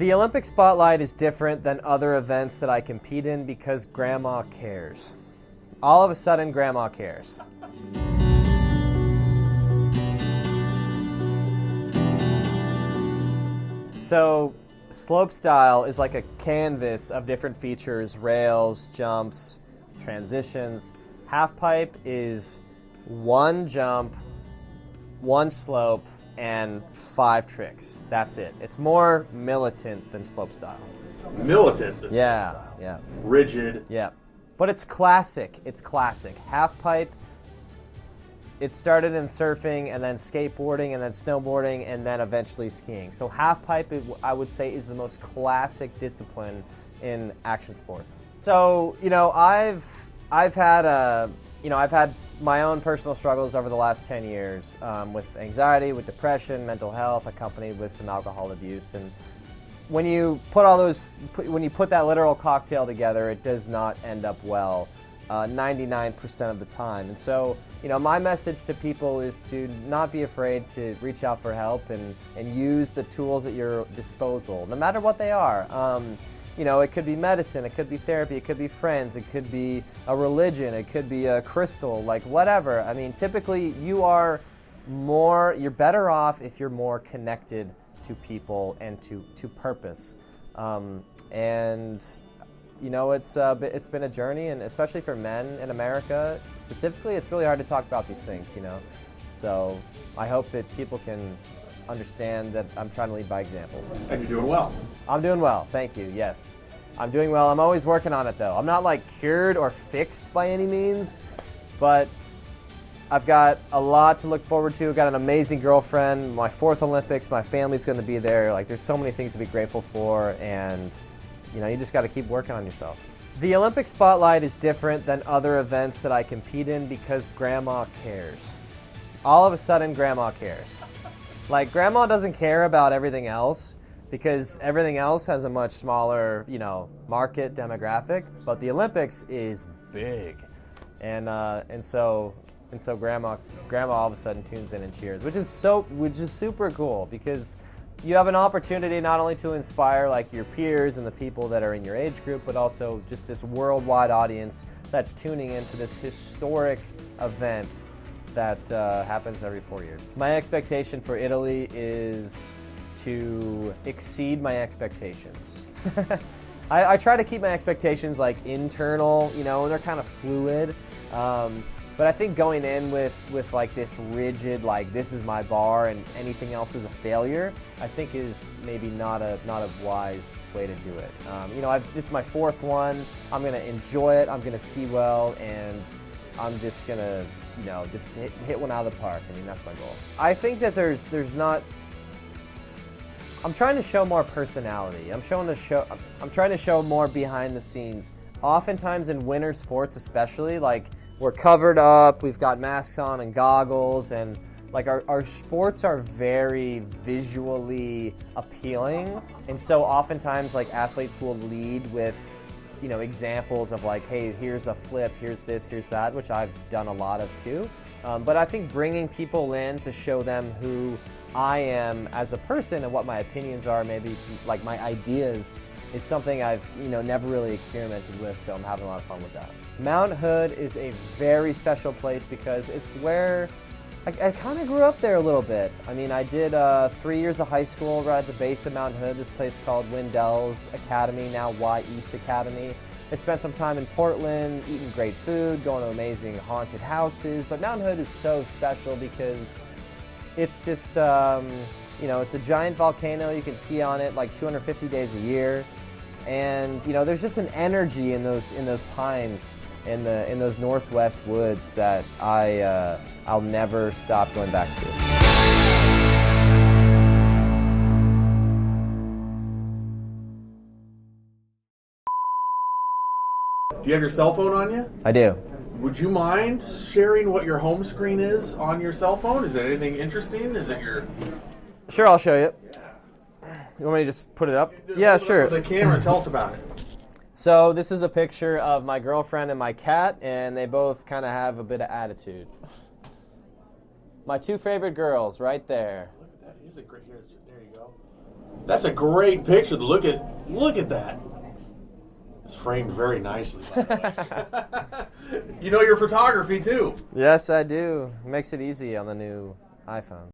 The Olympic spotlight is different than other events that I compete in because Grandma cares. All of a sudden, Grandma cares. So, Slopestyle is like a canvas of different features, rails, jumps, transitions. Halfpipe is one jump, one slope, and 5 tricks. That's it. It's more militant than Slopestyle. Militant? Yeah, yeah. Rigid? Yeah. But it's classic. It's classic. Halfpipe, it started in surfing and then skateboarding and then snowboarding and then eventually skiing. So halfpipe, I would say, is the most classic discipline in action sports. So, I've had my own personal struggles over the last 10 years with anxiety, with depression, mental health, accompanied with some alcohol abuse. And when you put that literal cocktail together, it does not end up well 99% of the time. And so, my message to people is to not be afraid to reach out for help and use the tools at your disposal, no matter what they are. It could be medicine, it could be therapy, it could be friends, it could be a religion, it could be a crystal, like whatever. I mean, typically you're better off if you're more connected to people and to purpose. It's been a journey, and especially for men in America, specifically, it's really hard to talk about these things, So I hope that people can understand that I'm trying to lead by example. And you're doing well. I'm doing well, thank you, yes. I'm doing well. I'm always working on it, though. I'm not, cured or fixed by any means, but I've got a lot to look forward to. I've got an amazing girlfriend, my 4th Olympics, my family's going to be there. There's so many things to be grateful for, and, you just got to keep working on yourself. The Olympic spotlight is different than other events that I compete in because Grandma cares. All of a sudden, Grandma cares. Grandma doesn't care about everything else because everything else has a much smaller, market demographic, but the Olympics is big. And so grandma all of a sudden tunes in and cheers, which is super cool because you have an opportunity not only to inspire your peers and the people that are in your age group, but also just this worldwide audience that's tuning into this historic event that happens every 4 years. My expectation for Italy is to exceed my expectations. I try to keep my expectations internal, and they're kind of fluid. But I think going in with this rigid, this is my bar and anything else is a failure, I think is maybe not a wise way to do it. This is my 4th one. I'm gonna enjoy it. I'm gonna ski well, and I'm just gonna just hit one out of the park. I mean, that's my goal. I think that there's not. I'm trying to show more personality. I'm trying to show more behind the scenes. Oftentimes in winter sports, especially, we're covered up, we've got masks on and goggles, and our sports are very visually appealing. And so oftentimes athletes will lead with examples of hey, here's a flip, here's this, here's that, which I've done a lot of too. But I think bringing people in to show them who I am as a person and what my opinions are, maybe my ideas, is something I've never really experimented with, so I'm having a lot of fun with that. Mount Hood is a very special place because it's where I kind of grew up there a little bit. I mean, I did 3 years of high school right at the base of Mount Hood, this place called Windell's Academy, now Y East Academy. I spent some time in Portland, eating great food, going to amazing haunted houses, but Mount Hood is so special because it's just, it's a giant volcano. You can ski on it 250 days a year. And there's just an energy in those pines, in those northwest woods that I'll never stop going back to. Do you have your cell phone on you? I do. Would you mind sharing what your home screen is on your cell phone? Is it anything interesting? Is it your... Sure, I'll show you. You want me to just put it up? Yeah, sure. The camera, tell us about it. So this is a picture of my girlfriend and my cat, and they both kind of have a bit of attitude. My 2 favorite girls, right there. Look at that. Here's a great. There you go. That's a great picture. Look at that. It's framed very nicely, by the way. You know your photography, too. Yes, I do. Makes it easy on the new iPhone.